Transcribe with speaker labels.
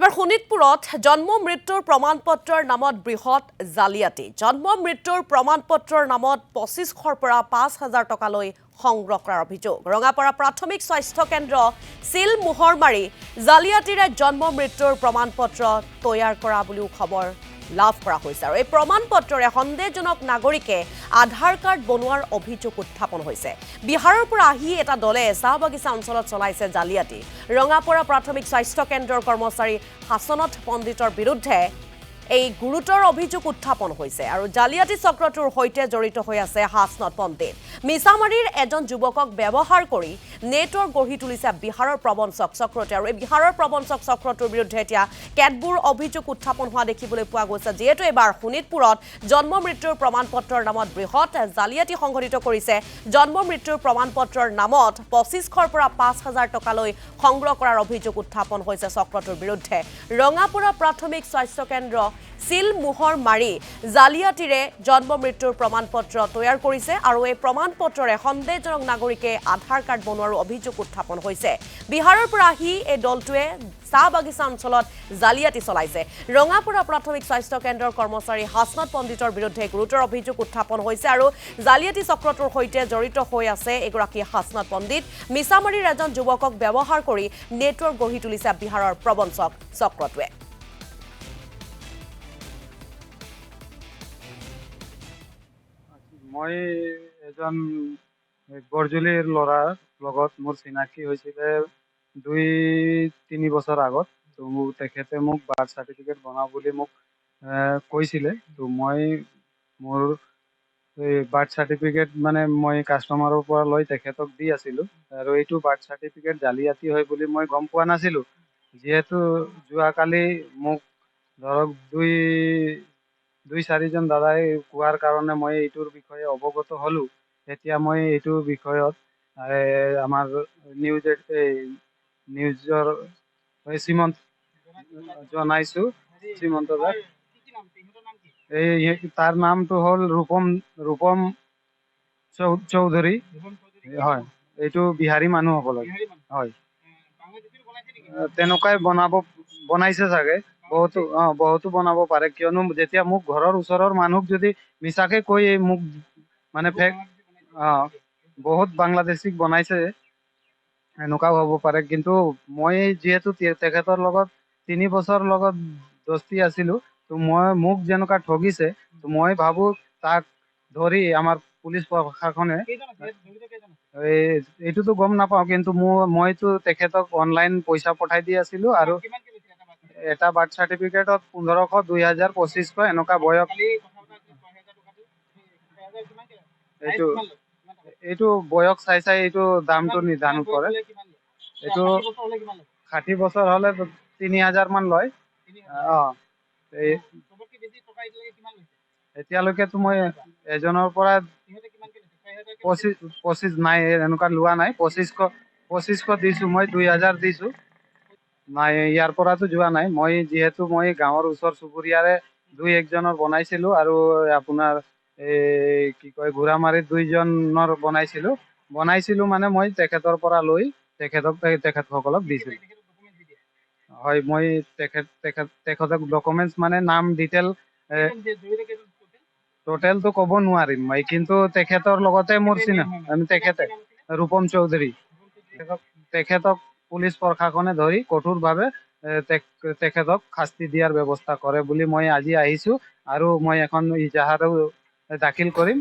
Speaker 1: এবাৰ শোণিতপুৰত জন্ম মৃত্যুৰ প্ৰমাণপত্ৰৰ নামত বৃহৎ জালিয়াতি। জন্ম মৃত্যুৰ প্ৰমাণপত্ৰৰ নামত ২৫০০ৰ পৰা ৫,০০০ টকালৈ সংগ্ৰহ কৰাৰ অভিযোগ। ৰঙাপাৰা প্ৰাথমিক স্বাস্থ্য কেন্দ্ৰ চিল মোহৰ মাৰি জালিয়াতিৰে জন্ম মৃত্যুৰ প্ৰমাণপত্ৰ তৈয়াৰ কৰা বুলিও খবৰ লাভ কৰা হৈছে। আৰু এই প্ৰমাণপত্ৰৰে সন্দেহজনক নাগৰিকে আধাৰ কাৰ্ড বনোৱাৰ অভিযোগ উত্থাপন হৈছে। বিহাৰৰ পৰা আহি এটা দলে চাহ বাগিচা অঞ্চলত চলাইছে জালিয়াতি। ৰঙাপাৰা প্ৰাথমিক স্বাস্থ্য কেন্দ্ৰৰ কৰ্মচাৰী হাছনাত পণ্ডিতৰ বিৰুদ্ধে এই গুৰুতৰ অভিযোগ উত্থাপন হৈছে। আৰু জালিয়াতি চক্ৰটোৰ সৈতে জড়িত হৈ আছে হাছনাত পণ্ডিত। মিছামাৰীৰ এজন যুৱকক ব্যৱহাৰ কৰি নেটৱৰ্ক গঢ়ি তুলিছে বিহাৰৰ প্ৰবঞ্চক চক্ৰটোৱে। আৰু এই বিহাৰৰ প্ৰবঞ্চক চক্ৰটোৰ বিৰুদ্ধে এতিয়া কেতবোৰ অভিযোগ উত্থাপন হোৱা দেখিবলৈ পোৱা গৈছে। যিহেতু এবাৰ শোণিতপুৰত জন্ম মৃত্যুৰ প্ৰমাণপত্ৰৰ নামত বৃহৎ জালিয়াতি সংঘটিত কৰিছে। জন্ম মৃত্যুৰ প্ৰমাণপত্ৰৰ নামত ২৫০০ৰ পৰা ৫,০০০ টকালৈ সংগ্ৰহ কৰাৰ অভিযোগ উত্থাপন হৈছে চক্ৰটোৰ বিৰুদ্ধে। ৰঙাপাৰা প্ৰাথমিক স্বাস্থ্য কেন্দ্ৰ চিল মোহৰ মাৰি জালিয়াতিৰে জন্ম মৃত্যুৰ প্ৰমাণপত্ৰ তৈয়াৰ কৰিছে। আৰু এই প্ৰমাণপত্ৰৰে সন্দেহজনক নাগৰিকে আধাৰ কাৰ্ড বনোৱাৰ অভিযোগ উত্থাপন হৈছে। বিহাৰৰ পৰা আহি এই দলটোৱে চাহ বাগিচা অঞ্চলত জালিয়াতি চলাইছে। ৰঙাপাৰা প্ৰাথমিক স্বাস্থ্য কেন্দ্ৰৰ কৰ্মচাৰী হাছনাত পণ্ডিতৰ বিৰুদ্ধে গুৰুতৰ অভিযোগ উত্থাপন হৈছে। আৰু জালিয়াতি চক্ৰটোৰ সৈতে জড়িত হৈ আছে এগৰাকী হাছনাত পণ্ডিত। মিছামাৰীৰ এজন যুৱকক ব্যৱহাৰ কৰি নেটৱৰ্ক গঢ়ি তুলিছে বিহাৰৰ প্ৰবঞ্চক চক্ৰটোৱে।
Speaker 2: মই এজন বৰজুলিৰ ল'ৰাৰ লগত মোৰ চিনাকি হৈছিলে ২-৩ বছৰ আগত। তো তেখেতে মোক বাৰ্থ চাৰ্টিফিকেট বনাওঁ বুলি মোক কৈছিলে। তো মই মোৰ বাৰ্থ চাৰ্টিফিকেট মানে মই কাষ্টমাৰৰ পৰা লৈ তেখেতক দি আছিলোঁ। আৰু এইটো বাৰ্থ চাৰ্টিফিকেট জালিয়াতি হয় বুলি মই গম পোৱা নাছিলোঁ। যিহেতু যোৱাকালি মোক ধৰক দুই-চাৰিজন দাদাই কোৱাৰ কাৰণে মই এইটোৰ বিষয়ে অৱগত হ'লোঁ। এতিয়া মই এইটোৰ বিষয়ত আমাৰ নিউজৰ সীমন্ত জনাইছোঁ। সীমন্ত দাক তাৰ নামটো হ'ল ৰূপম চৌধুৰী। হয়, এইটো বিহাৰী মানুহ হ'ব লাগে। হয়, তেনেকুৱাই বনাইছে চাগে। বহুতো বনাব পাৰে, কিয়নো যেতিয়া মোক ঘৰৰ ওচৰৰ মানুহক যদি মিছাকে কৈ মোক মানে বহুত বাংলাদেশীক বনাইছে, এনেকুৱাও হ'ব পাৰে। কিন্তু মই যিহেতু তেখেতৰ লগত ৩ বছৰ লগত দোস্তি আছিলোঁ, তো মোক যেনেকুৱা ঠগিছে, তো মই ভাবোঁ তাক ধৰি আমাৰ পুলিচ প্ৰশাসনে, এইটোতো গম নাপাওঁ, কিন্তু মইতো তেখেতক অনলাইন পইচা পঠাই দি আছিলোঁ। আৰু এটা বাৰ্থ চাৰ্টিফিকেটত ১৫০০, ২,০০০, ২৫০০ এনেকুৱা বয়স। এইটো বয়স চাই এইটো দামটো নিৰ্ধাৰণ কৰে। এইটো ৬০ বছৰ হ'লে ৩,০০০ মান লয়। এতিয়ালৈকেতো মই এজনৰ পৰা ২৫ নাই, এনেকুৱা লোৱা নাই। ২৫০০ দিছোঁ, মই ২,০০০ দিছোঁ। নাই, ইয়াৰ পৰাতো যোৱা নাই। যিহেতু মই গাঁৱৰ ওচৰ চুবুৰীয়াৰে ২-১জনৰ বনাইছিলোঁ। আৰু আপোনাৰ কি কয়, ঘোঁৰামাৰীত 2জনৰ বনাইছিলোঁ মানে মই তেখেতৰ পৰা লৈ তেখেতসকলক দিছিলোঁ। হয়, মই তেখেতক ডকুমেণ্টছ মানে নাম ডিটেইল টোটেলটো ক'ব নোৱাৰিম মই, কিন্তু তেখেতৰ লগতে মোৰ তেখেতে ৰূপম চৌধুৰী। তেখেতক পুলিচ প্ৰশাসনে ধৰি কঠোৰভাৱে তেখেতক শাস্তি দিয়াৰ ব্যৱস্থা কৰে বুলি মই আজি আহিছোঁ। আৰু মই এখন ইজাহাৰো দাখিল কৰিম।